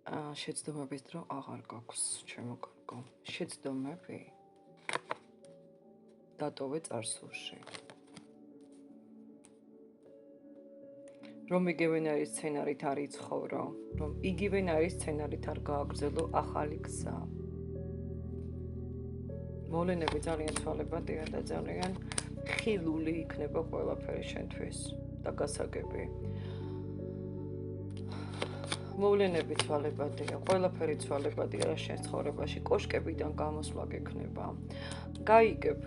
შეცდომების დრო აღარ გაქვს, ჩემო კარგო. შეცდომები დატოვე წარსულში. რომ იგივენაირი სცენარით არ იცხოვრო, რომ იგივენაირი სცენარით არ გააგრძელო ახალი გზა. მოვლენები ძალიან ცვალებადია და ძალიან ხილული იქნება ყველაფერი შენთვის და გასაგები. მოვლენები ცვალებადია, ყველაფერი ცვალებადია რა შენ ცხოვრებაში, კოშკებიდან გამოსვლა გექნება. გაიგებ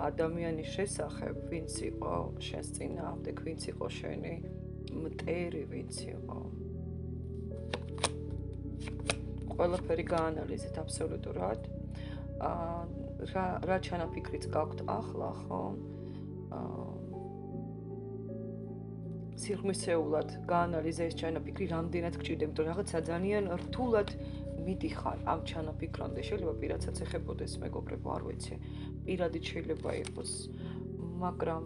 ადამიანის შესახებ, ვინც იყო შენს წინააღმდეგ, ვინც იყო შენი მტერი, ვინც იყო. ყველაფერი გაანალიზეთ აბსოლუტურად. რა ჩანაფიქრიც გაქვთ ახლა, ხო? სიღრმისეულად გაანალიზე ეს ჩანაფიქრი, რამდენად გჭირდება, იმიტომ რაღაცა ძალიან რთულად მიდიხარ ამ ჩანაფიქრამდე. შეიძლება პირადაც ეხებოდეს, მეგობრებო, არ ვიცი. პირადით შეიძლება იყოს, მაგრამ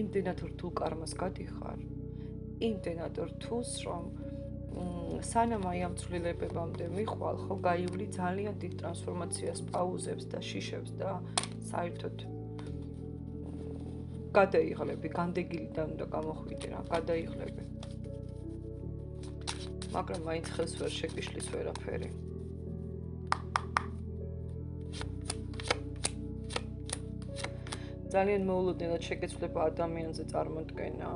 იმდენად რთულ კარმას გადიხარ, იმდენად რთულს, რომ სანამ აი ამ ცვლილებებამდე მიხვალ, ხო, გაივლი ძალიან დიდ ტრანსფორმაციას, პაუზებს და შიშებს და საერთოდ გადაიღლები, განდეგილიდან უნდა გამოხვიდე რა, გადაიღლები. მაგრამ მაინც ხელს ვერ შეგიშლის ვერაფერი. ძალიან მოულოდნელად შეგეცვლება ადამიანზე წარმოდგენა.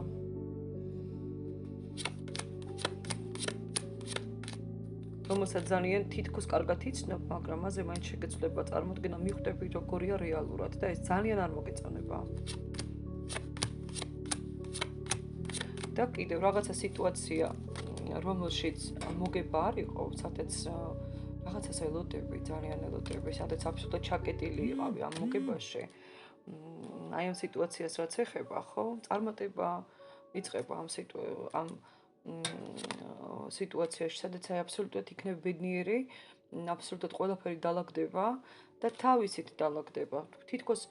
რომელსაც ძალიან თითქოს კარგად იცნობ, მაგრამ მასზე მაინც შეგეცვლება წარმოდგენა, მიხვდები როგორია რეალურად და ეს ძალიან არ მოგეწონება. და კიდევ რაღაცა სიტუაცია, რომელშიც მოგება არ იყო, სადაც რაღაცას ელოდები, ძალიან ელოდები, სადაც აბსოლუტურად ჩაკეტილი იყავი ამ მოგებაში. აი ამ სიტუაციას რაც ეხება, ხო? წარმატება იწყება ამ სიტუაციაში, სადაც აი აბსოლუტურად იქნებ ბედნიერი, აბსოლუტურად ყველაფერი დალაგდება და თავისით დალაგდება. თითქოს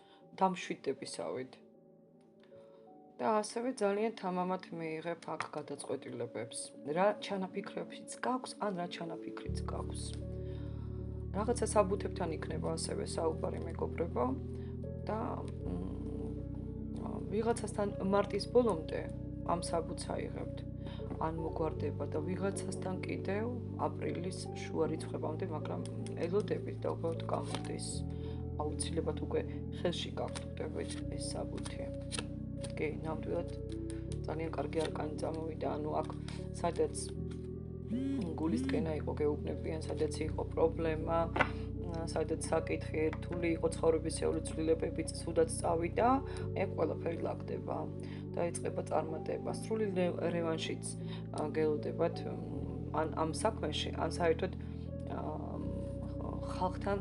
დამშვიდდებისავით. და ასევე ძალიან თამამად მიიღებ აქ გადაწყვეტილებებს. რა ჩანაფიქრებიც გაქვს, ან რა ჩანაფიქრიც გაქვს. რაღაცა საბუთებთან იქნება ასევე საუბარი, მეგობრებო და ვიღაცასთან მარტის ბოლომდე ამ საბუთს აიღებთ. ან მოგვარდება და ვიღაცასთან კიდევ აპრილის შუა რიცხვებამდე, მაგრამ ელოდებით და უბრალოდ გამოდის. აუცილებლად უკვე ხელში გაგვხვდებით ეს საბუთი. კი, ნამდვილად ძალიან კარგი არკანი წამოვიდა, ანუ აქ სადაც გულისკენა იყო გეუბნებიან, სადაც იყო პრობლემა, სადაც საკითხი რთული იყო, ცხოვრებისეული ცვლილებებიც ცუდად წავიდა, აი ყველაფერი ლაგდება და იწყება წარმატება. სრული რევანშიც გელოდებათ ან ამ საქმეში, ან საერთოდ ხალხთან,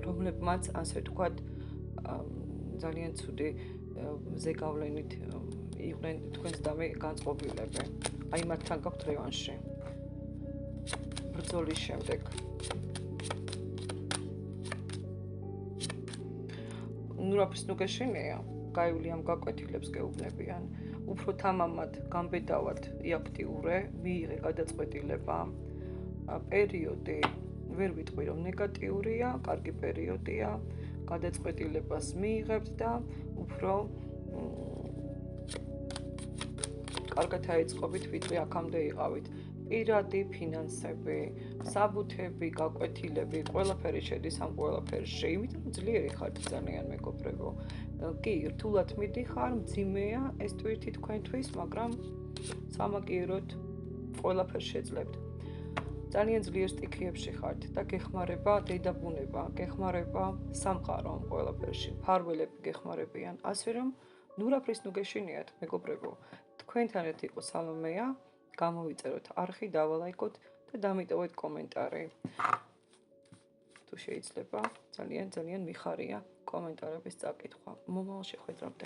რომლებმაც ასე ვთქვათ, ძალიან ცუდი ზეგავლენით იყვნენ თქვენს დამე განწყობილები. აი მათთან გაქვთ რევანში. ბრძოლის შემდეგ. ნურაფის ნუგეშინია, გაივლი ამ გაკვეთილებს გეუბნებიან. უფრო თამამად, გამბედავად იაქტიურე, მიიღე გადაწყვეტილება. პერიოდი, ვერ ვიტყვი რომ ნეგატიურია, კარგი პერიოდია. გადაწყვეტილებას მიიღებთ და უფრო კარგად აიწყობით, ვიდრე აქამდე იყავით. პირადი ფინანსები, საბუთები, გაკვეთილები, ყველაფერი შედის ამ ყველაფერში. იმიტომ ძლიერი ხართ ძალიან, მეგობრებო. კი, რთულად მიდიხარ, მძიმეა ეს ტვირთი თქვენთვის, მაგრამ სამაგიეროდ ყველაფერს შეძლებთ. ძალიან ძლიერ სტიქიებში ხართ და გეხმარება დედაბუნება, გეხმარება სამყარო ამ ყველაფერში, მფარველები გეხმარებიან, ასე რომ ნურაფრის ნუგეშინიათ, მეგობრებო. თქვენთან ერთ იყო სალომეა, გამოვიწეროთ არხი, დავალაიკოთ და დამიტოვეთ კომენტარი. თუ შეიძლება, ძალიან მიხარია კომენტარების წაკითხვა. მომავალ შეხვედრამდე.